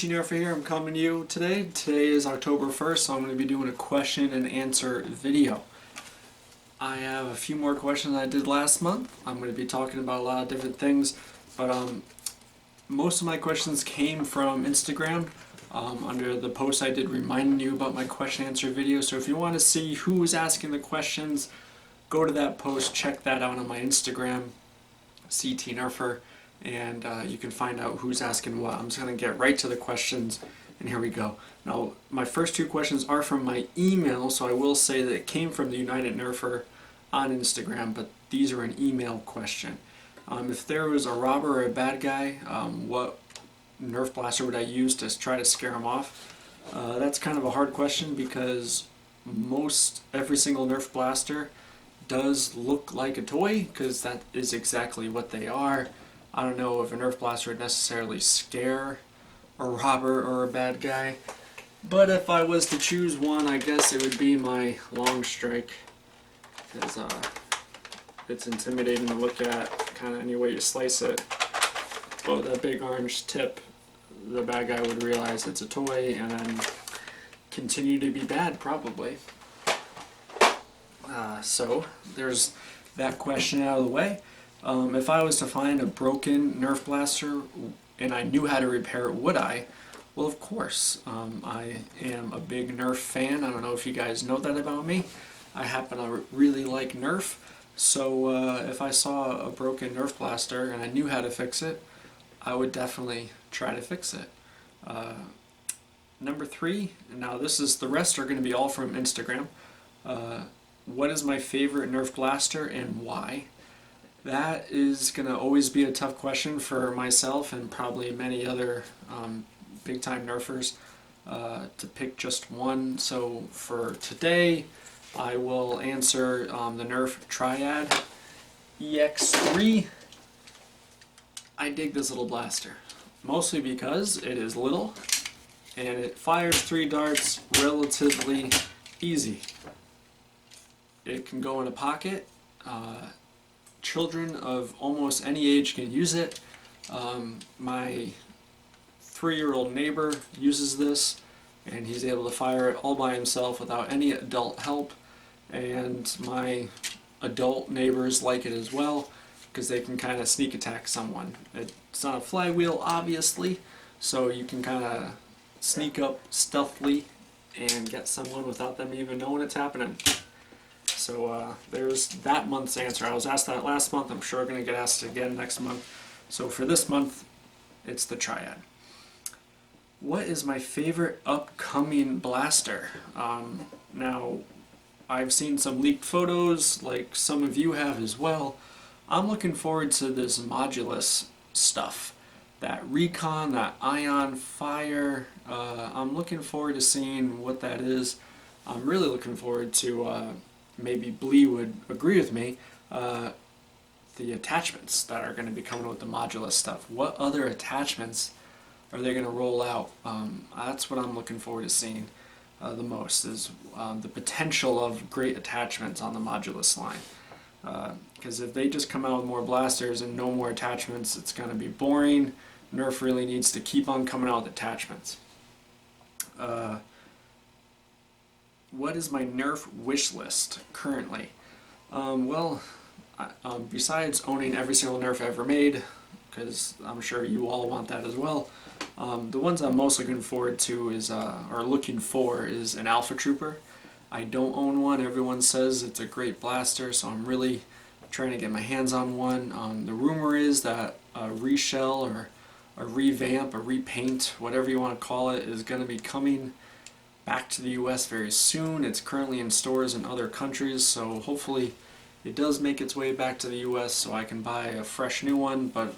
CT Nerfer here. I'm coming to you today. Today is October 1st, so I'm going to be doing a question and answer video. I have a few more questions I did last month. I'm going to be talking about a lot of different things, but most of my questions came from Instagram under the post I did reminding you about my question and answer video. So if you want to see who was asking the questions, go to that post, check that out on my Instagram, CT Nerfer. And you can find out who's asking what. I'm just going to get right to the questions, and here we go. Now, my first two questions are from my email, so I will say that it came from the United Nerfer on Instagram, but these are an email question. If there was a robber or a bad guy, what Nerf blaster would I use to try to scare him off? That's kind of a hard question because every single Nerf blaster does look like a toy, because that is exactly what they are. I don't know if a Nerf blaster would necessarily scare a robber or a bad guy, but if I was to choose one, I guess it would be my Long Strike, because it's intimidating to look at kind of any way you slice it. But that big orange tip, the bad guy would realize it's a toy and then continue to be bad, probably. So there's that question out of the way. If I was to find a broken Nerf blaster and I knew how to repair it, would I? Well, of course. I am a big Nerf fan. I don't know if you guys know that about me. I happen to really like Nerf, so if I saw a broken Nerf blaster and I knew how to fix it, I would definitely try to fix it. Number 3, now the rest are going to be all from Instagram. What is my favorite Nerf blaster and why? That is going to always be a tough question for myself and probably many other big-time Nerfers to pick just one. So for today, I will answer the Nerf Triad EX3. I dig this little blaster, mostly because it is little and it fires 3 darts relatively easy. It can go in a pocket. Children of almost any age can use it. My 3-year-old neighbor uses this, and he's able to fire it all by himself without any adult help. And my adult neighbors like it as well, because they can kind of sneak attack someone. It's not a flywheel, obviously, so you can kind of sneak up stealthily and get someone without them even knowing it's happening. So there's that month's answer. I was asked that last month. I'm sure I'm going to get asked again next month. So for this month, it's the Triad. What is my favorite upcoming blaster? Now, I've seen some leaked photos, like some of you have as well. I'm looking forward to this Modulus stuff. That Recon, that Ion Fire. I'm looking forward to seeing what that is. I'm really looking forward to... maybe Blee would agree with me, the attachments that are going to be coming with the Modulus stuff. What other attachments are they going to roll out? That's what I'm looking forward to seeing the most, is the potential of great attachments on the Modulus line. Because if they just come out with more blasters and no more attachments, it's going to be boring. Nerf really needs to keep on coming out with attachments. What is my Nerf wish list currently? Besides owning every single Nerf ever made, because I'm sure you all want that as well, the ones I'm most looking forward to is an Alpha Trooper. I don't own one. Everyone says it's a great blaster, so I'm really trying to get my hands on one. The rumor is that a reshell or a revamp, a repaint, whatever you want to call it, is going to be coming back to the US very soon. It's currently in stores in other countries, so hopefully it does make its way back to the US so I can buy a fresh new one, but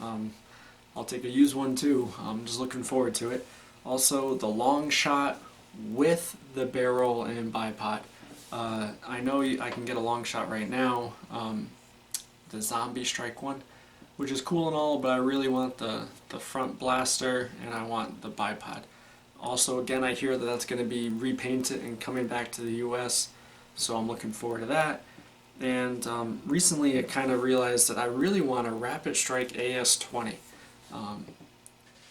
I'll take a used one too. I'm just looking forward to it. Also, the long shot with the barrel and bipod. I know I can get a long shot right now, the Zombie Strike one, which is cool and all, but I really want the front blaster and I want the bipod. Also, again, I hear that that's going to be repainted and coming back to the US, so I'm looking forward to that. And recently I kind of realized that I really want a Rapid Strike AS-20.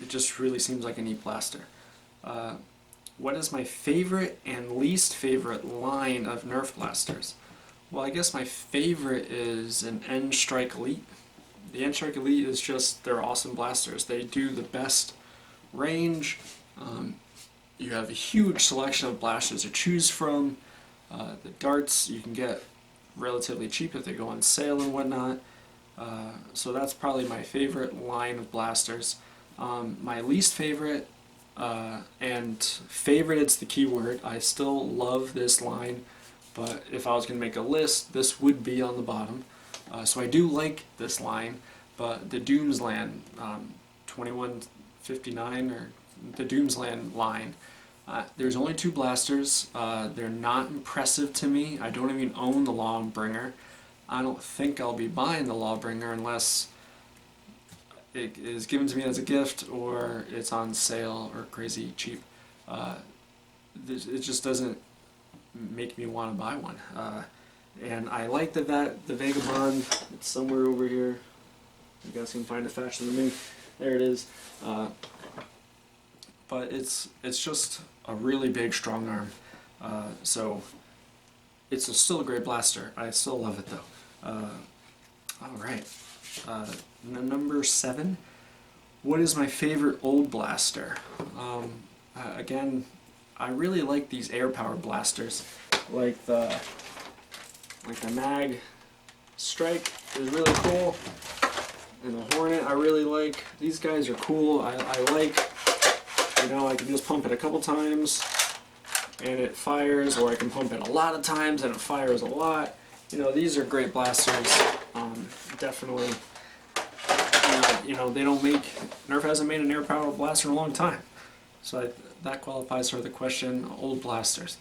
It just really seems like a neat blaster. What is my favorite and least favorite line of Nerf blasters? Well, I guess my favorite is an N-Strike Elite. The N-Strike Elite is just, they're awesome blasters. They do the best range. You have a huge selection of blasters to choose from. The darts you can get relatively cheap if they go on sale and whatnot. So that's probably my favorite line of blasters. My least favorite, and favorite it's the key word, I still love this line, but if I was going to make a list, this would be on the bottom. So I do like this line, but the Doomsland 2159, or the Doomsland line, there's only 2 blasters. They're not impressive to me. I don't even own the Lawbringer. I don't think I'll be buying the Lawbringer unless it is given to me as a gift or it's on sale or crazy cheap. It just doesn't make me want to buy one. And I like the Vagabond. It's somewhere over here. You guys can find it faster than me. There it is. But it's just a really big strong arm. So it's still a great blaster. I still love it though. Alright. Number 7. What is my favorite old blaster? Again, I really like these air power blasters. Like the Mag Strike is really cool. And the Hornet I really like. These guys are cool. I like, you know, I can just pump it a couple times and it fires, or I can pump it a lot of times and it fires a lot. You know, these are great blasters. Definitely, you know, they don't make, Nerf hasn't made an air power blaster in a long time. So that qualifies for the question, old blasters.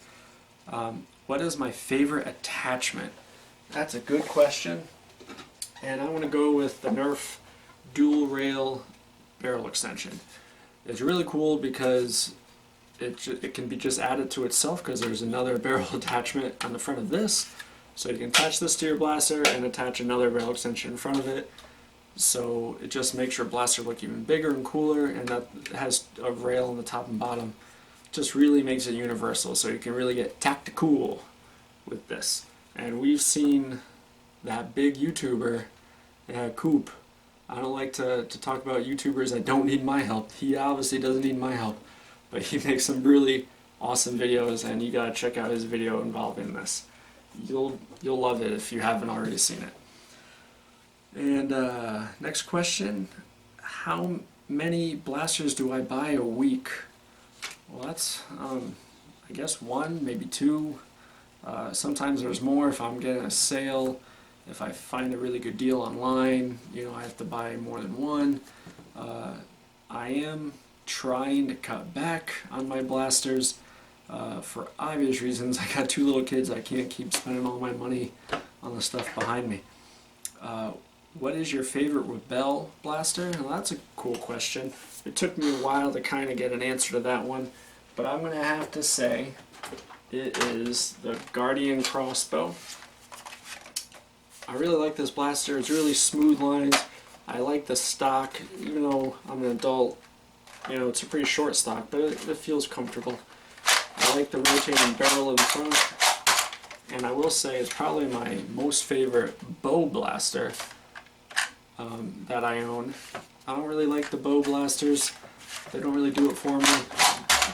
What is my favorite attachment? That's a good question. And I want to go with the Nerf dual rail barrel extension. It's really cool because it can be just added to itself, because there's another barrel attachment on the front of this. So you can attach this to your blaster and attach another barrel extension in front of it. So it just makes your blaster look even bigger and cooler, and that has a rail on the top and bottom. Just really makes it universal, so you can really get tactical with this. And we've seen that big YouTuber, Coop. I don't like to talk about YouTubers that don't need my help. He obviously doesn't need my help, but he makes some really awesome videos, and you gotta check out his video involving this. You'll love it if you haven't already seen it. And next question, how many blasters do I buy a week? Well, that's I guess 1, maybe 2. Sometimes there's more if I'm getting a sale. If I find a really good deal online, you know, I have to buy more than 1. I am trying to cut back on my blasters for obvious reasons. I got 2 little kids. I can't keep spending all my money on the stuff behind me. What is your favorite Rebel blaster? Well, that's a cool question. It took me a while to kind of get an answer to that one, but I'm going to have to say it is the Guardian Crossbow. I really like this blaster. It's really smooth lines. I like the stock, even though I'm an adult, you know, it's a pretty short stock, but it feels comfortable. I like the rotating barrel in front, and I will say it's probably my most favorite bow blaster that I own. I don't really like the bow blasters. They don't really do it for me,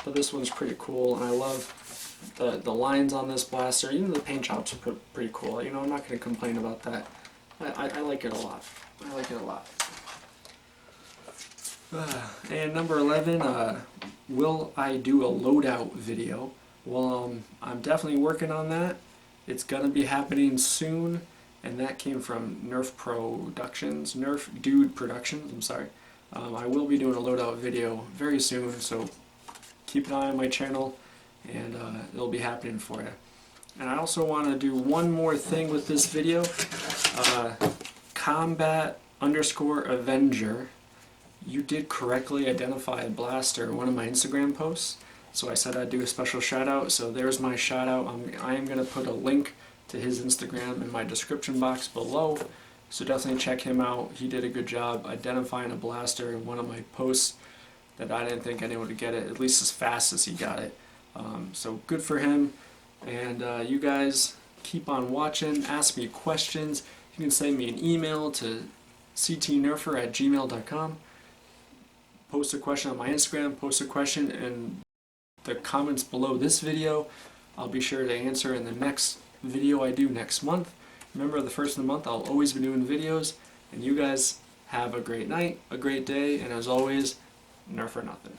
but this one's pretty cool, and I love the lines on this blaster. Even the paint jobs are pretty cool. You know, I'm not going to complain about that. I like it a lot. I like it a lot. And number 11, will I do a loadout video? Well, I'm definitely working on that. It's going to be happening soon, and that came from Nerf Dude Productions, I'm sorry. I will be doing a loadout video very soon, so keep an eye on my channel, and it'll be happening for you. And I also want to do one more thing with this video. Combat_Avenger. You did correctly identify a blaster in one of my Instagram posts, so I said I'd do a special shout out. So there's my shout out. I am going to put a link to his Instagram in my description box below, so definitely check him out. He did a good job identifying a blaster in one of my posts. that I didn't think anyone would get it, at least as fast as he got it. So good for him. And you guys keep on watching, ask me questions. You can send me an email to ctnerfer@gmail.com. Post a question on my Instagram, post a question in the comments below this video. I'll be sure to answer in the next video I do next month. Remember, the first of the month I'll always be doing videos, and you guys have a great night, a great day, and as always, Nerf or nothing.